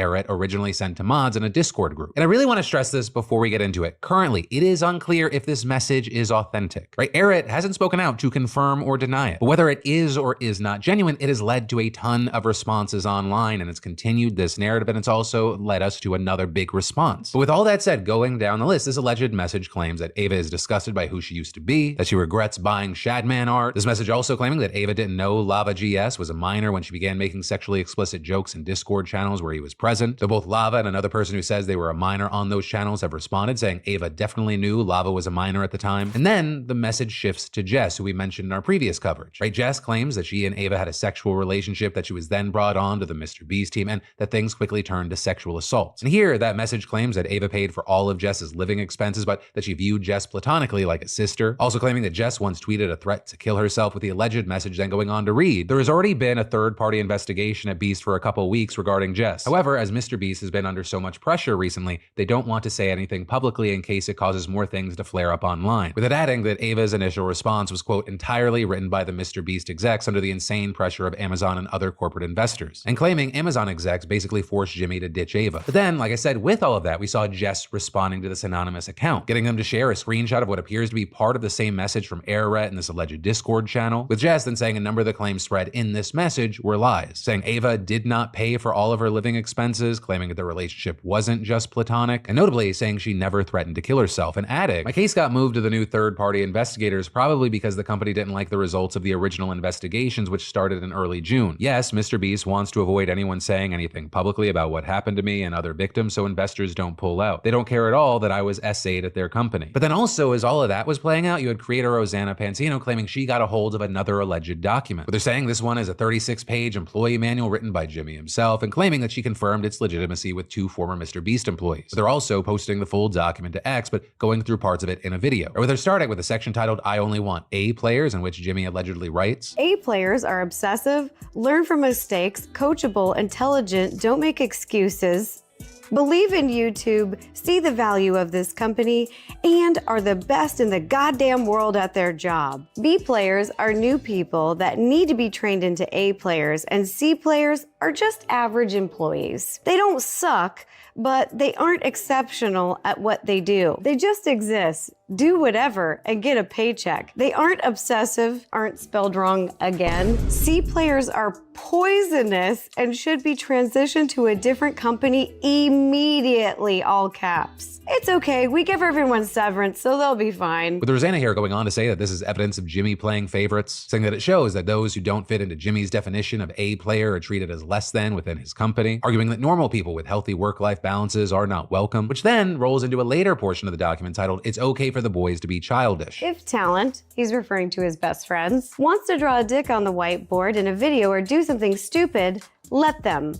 Eret originally sent to mods in a Discord group. And I really want to stress this before we get into it. Currently, it is unclear if this message is authentic, right? Eret hasn't spoken out to confirm or deny it, but whether it is or is not genuine, it has led to a ton of responses online, and it's continued this narrative, and it's also led us to another big response. But with all that said, going down the list, this alleged message claims that Ava is disgusted by who she used to be, that she regrets buying Shadman art. This message also claiming that Ava didn't know Lava GS was a minor when she began making sexually explicit jokes in Discord channels where he was present. Though both Lava and another person who says they were a minor on those channels have responded, saying Ava definitely knew Lava was a minor at the time. And then the message shifts to Jess, who we mentioned in our previous coverage, right? Jess claims that she and Ava had a sexual relationship, that she was then brought on to the MrBeast team, and that things quickly turned to sexual assaults. And here, that message claims that Ava paid for all of Jess's living expenses, but that she viewed Jess platonically like a sister. Also claiming that Jess once tweeted a threat to kill herself, with the alleged message then going on to read, there has already been a third-party investigation at Beast for a couple weeks regarding Jess. However, as MrBeast has been under so much pressure recently, they don't want to say anything publicly in case it causes more things to flare up online. With it adding that Ava's initial response was, quote, entirely written by the MrBeast execs under the insane pressure of Amazon and other corporate investors, and claiming Amazon execs basically forced Jimmy to ditch Ava. But then, like I said, with all of that, we saw Jess responding to this anonymous account, getting them to share a screenshot of what appears to be part of the same message from Eret in this alleged Discord channel, with Jess then saying a number of the claims spread in this message were lies, saying Ava did not pay for all of her living expenses, claiming that the relationship wasn't just platonic, and notably saying she never threatened to kill herself, and adding, my case got moved to the new third-party investigators probably because the company didn't like the results of the original investigations, which started in early June. Yes, MrBeast wants to avoid anyone saying anything publicly about what happened to me and other victims so investors don't pull out. They don't care at all that I was SA'd at their company. But then also, as all of that was playing out, you had creator Rosanna Pansino claiming she got a hold of another alleged document. But they're saying this one is a 36-page employee manual written by Jimmy himself, and claiming that she confirmed its legitimacy with 2 former MrBeast employees. But they're also posting the full document to X, but going through parts of it in a video. Or they're starting with a section titled I Only Want A Players, in which Jimmy allegedly writes, A players are obsessive, learn from mistakes, coachable, intelligent, don't make excuses, believe in YouTube, see the value of this company, and are the best in the goddamn world at their job. B players are new people that need to be trained into A players, and C players are just average employees. They don't suck, but they aren't exceptional at what they do. They just exist, do whatever, and get a paycheck. They aren't obsessive, aren't spelled wrong again. C players are poisonous and should be transitioned to a different company immediately, all caps. It's okay, we give everyone severance, so they'll be fine. With Rosanna here going on to say that this is evidence of Jimmy playing favorites, saying that it shows that those who don't fit into Jimmy's definition of A player are treated as less than within his company, arguing that normal people with healthy work-life balances are not welcome, which then rolls into a later portion of the document titled, It's Okay for the Boys to be Childish. If talent, he's referring to his best friends, wants to draw a dick on the whiteboard in a video or do something stupid, let them.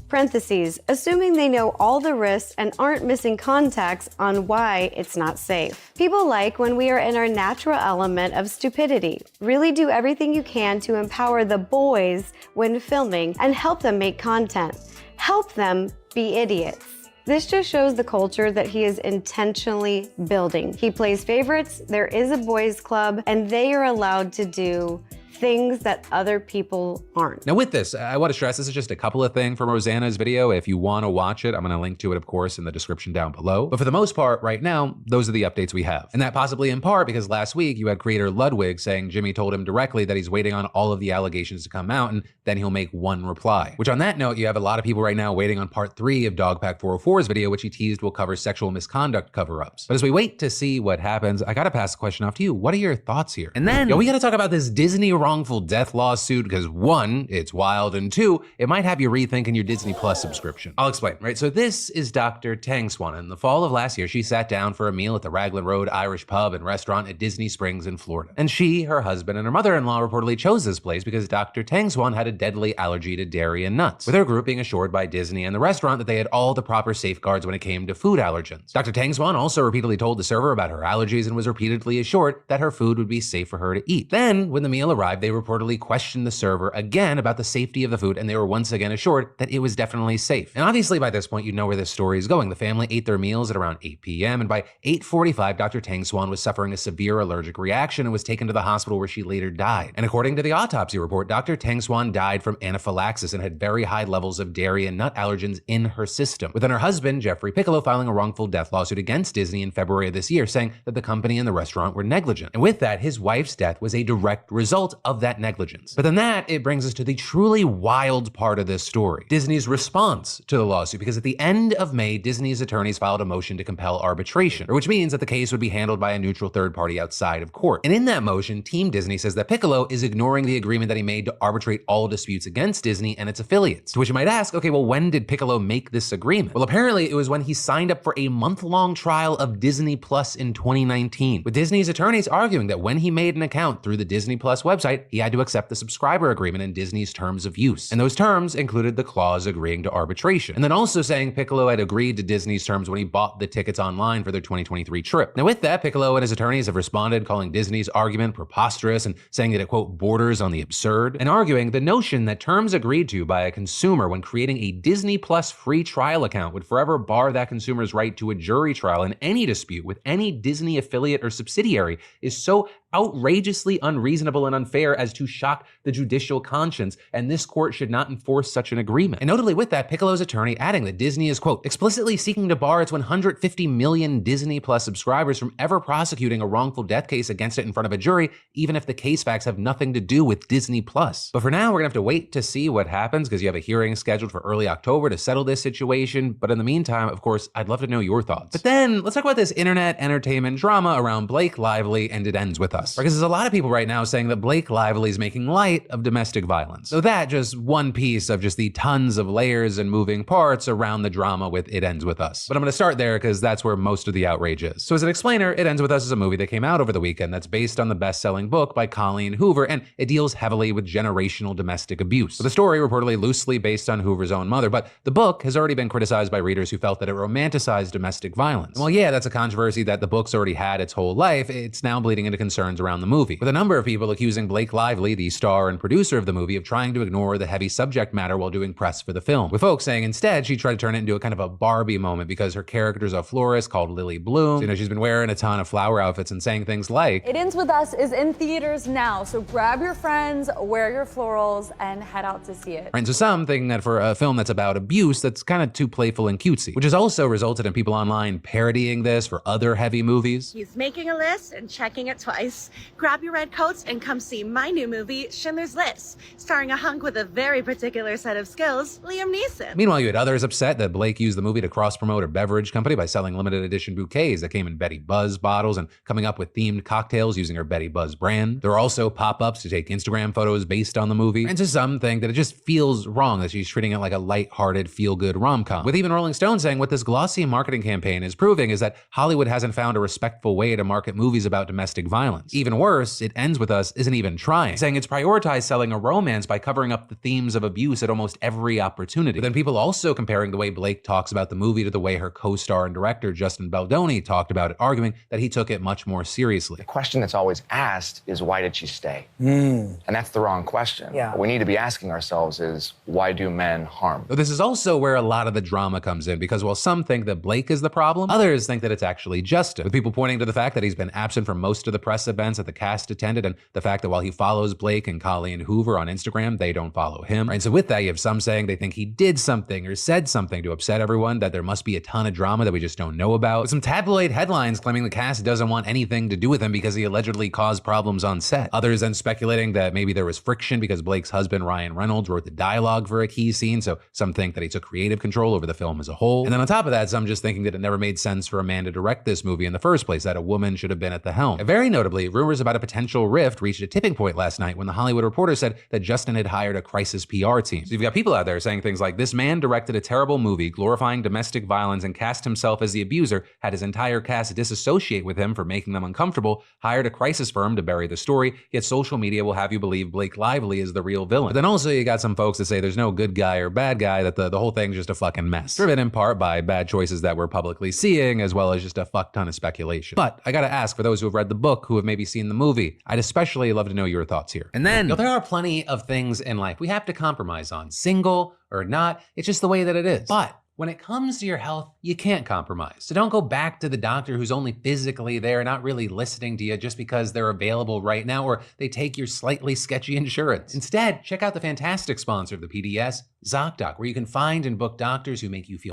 Parentheses, assuming they know all the risks and aren't missing context on why it's not safe. People like when we are in our natural element of stupidity. Really do everything you can to empower the boys when filming and help them make content. Help them be idiots. This just shows the culture that he is intentionally building. He plays favorites, there is a boys club, and they are allowed to do things that other people aren't. Now with this, I want to stress this is just a couple of things from Rosanna's video. If you want to watch it, I'm going to link to it, of course, in the description down below. But for the most part, right now, those are the updates we have. And that possibly in part because last week you had creator Ludwig saying Jimmy told him directly that he's waiting on all of the allegations to come out and then he'll make one reply. Which on that note, you have a lot of people right now waiting on part 3 of Dogpack 404's video, which he teased will cover sexual misconduct cover-ups. But as we wait to see what happens, I gotta pass the question off to you. What are your thoughts here? And then, we gotta talk about this Disney wrongful death lawsuit because 1, it's wild, and 2, it might have you rethinking your Disney Plus subscription. I'll explain, right? So this is Dr. Tang Swan. In the fall of last year, she sat down for a meal at the Raglan Road Irish pub and restaurant at Disney Springs in Florida. And she, her husband, and her mother-in-law reportedly chose this place because Dr. Tang Swan had a deadly allergy to dairy and nuts, with her group being assured by Disney and the restaurant that they had all the proper safeguards when it came to food allergens. Dr. Tang Swan also repeatedly told the server about her allergies and was repeatedly assured that her food would be safe for her to eat. Then, when the meal arrived, arrived, they reportedly questioned the server again about the safety of the food, and they were once again assured that it was definitely safe. And obviously by this point, you know where this story is going. The family ate their meals at around 8 p.m., and by 8:45, Dr. Tang Swan was suffering a severe allergic reaction and was taken to the hospital where she later died. And according to the autopsy report, Dr. Tang Swan died from anaphylaxis and had very high levels of dairy and nut allergens in her system, with then her husband, Jeffrey Piccolo, filing a wrongful death lawsuit against Disney in February of this year, saying that the company and the restaurant were negligent. And with that, his wife's death was a direct result of that negligence. But then it brings us to the truly wild part of this story: Disney's response to the lawsuit, because at the end of May, Disney's attorneys filed a motion to compel arbitration, which means that the case would be handled by a neutral third party outside of court. And in that motion, Team Disney says that Piccolo is ignoring the agreement that he made to arbitrate all disputes against Disney and its affiliates. To which you might ask, okay, well, when did Piccolo make this agreement? Well, apparently it was when he signed up for a month-long trial of Disney Plus in 2019, with Disney's attorneys arguing that when he made an account through the Disney Plus website, he had to accept the subscriber agreement and Disney's terms of use. And those terms included the clause agreeing to arbitration. And then also saying Piccolo had agreed to Disney's terms when he bought the tickets online for their 2023 trip. Now with that, Piccolo and his attorneys have responded, calling Disney's argument preposterous and saying that it, quote, borders on the absurd, and arguing the notion that terms agreed to by a consumer when creating a Disney Plus free trial account would forever bar that consumer's right to a jury trial in any dispute with any Disney affiliate or subsidiary is so outrageously unreasonable and unfair as to shock the judicial conscience, and this court should not enforce such an agreement. And notably with that, Piccolo's attorney adding that Disney is, quote, explicitly seeking to bar its 150 million Disney Plus subscribers from ever prosecuting a wrongful death case against it in front of a jury, even if the case facts have nothing to do with Disney Plus. But for now, we're gonna have to wait to see what happens, because you have a hearing scheduled for early October to settle this situation. But in the meantime, of course, I'd love to know your thoughts. But then let's talk about this internet entertainment drama around Blake Lively and It Ends With Us. Because there's a lot of people right now saying that Blake Lively is making light of domestic violence. So that just one piece of just the tons of layers and moving parts around the drama with It Ends With Us. But I'm gonna start there because that's where most of the outrage is. So as an explainer, It Ends With Us is a movie that came out over the weekend that's based on the best-selling book by Colleen Hoover, and it deals heavily with generational domestic abuse. So the story reportedly loosely based on Hoover's own mother, but the book has already been criticized by readers who felt that it romanticized domestic violence. And while yeah, that's a controversy that the book's already had its whole life, it's now bleeding into concerns around the movie, with a number of people accusing Blake Lively, the star and producer of the movie, of trying to ignore the heavy subject matter while doing press for the film, with folks saying instead she tried to turn it into a kind of a Barbie moment because her character's a florist called Lily Bloom. So, you know, she's been wearing a ton of flower outfits and saying things like, It Ends With Us is in theaters now, so grab your friends, wear your florals, and head out to see it. Right, and so some thinking that for a film that's about abuse, that's kind of too playful and cutesy, which has also resulted in people online parodying this for other heavy movies. He's making a list and checking it twice. Grab your red coats and come see my new movie, Schindler's List, starring a hunk with a very particular set of skills, Liam Neeson. Meanwhile, you had others upset that Blake used the movie to cross-promote a beverage company by selling limited edition bouquets that came in Betty Buzz bottles and coming up with themed cocktails using her Betty Buzz brand. There are also pop-ups to take Instagram photos based on the movie. And to some think that it just feels wrong that she's treating it like a light-hearted, feel-good rom-com. With even Rolling Stone saying what this glossy marketing campaign is proving is that Hollywood hasn't found a respectful way to market movies about domestic violence. Even worse, It Ends With Us isn't even trying, saying it's prioritized selling a romance by covering up the themes of abuse at almost every opportunity. But then people also comparing the way Blake talks about the movie to the way her co-star and director Justin Baldoni talked about it, arguing that he took it much more seriously. The question that's always asked is, why did she stay? And that's the wrong question. Yeah. What we need to be asking ourselves is, why do men harm? But this is also where a lot of the drama comes in, because while some think that Blake is the problem, others think that it's actually Justin, with people pointing to the fact that he's been absent from most of the press events that the cast attended, and the fact that while he follows Blake and Colleen Hoover on Instagram, they don't follow him. Right? So with that, you have some saying they think he did something or said something to upset everyone, that there must be a ton of drama that we just don't know about. With some tabloid headlines claiming the cast doesn't want anything to do with him because he allegedly caused problems on set. Others then speculating that maybe there was friction because Blake's husband, Ryan Reynolds, wrote the dialogue for a key scene, so some think that he took creative control over the film as a whole. And then on top of that, some just thinking that it never made sense for a man to direct this movie in the first place, that a woman should have been at the helm. And very notably, rumors about a potential rift reached a tipping point last night when the Hollywood Reporter said that Justin had hired a crisis PR team. So you've got people out there saying things like, this man directed a terrible movie glorifying domestic violence and cast himself as the abuser, had his entire cast disassociate with him for making them uncomfortable, hired a crisis firm to bury the story, yet social media will have you believe Blake Lively is the real villain. But then also you got some folks that say there's no good guy or bad guy, that the whole thing's just a fucking mess, driven in part by bad choices that we're publicly seeing, as well as just a fuck ton of speculation. But I gotta ask, for those who have read the book, who have maybe seen the movie. I'd especially love to know your thoughts here. And then, there are plenty of things in life we have to compromise on. Single or not, it's just the way that it is. But when it comes to your health, you can't compromise. So don't go back to the doctor who's only physically there, not really listening to you just because they're available right now, or they take your slightly sketchy insurance. Instead, check out the fantastic sponsor of the PDS, ZocDoc, where you can find and book doctors who make you feel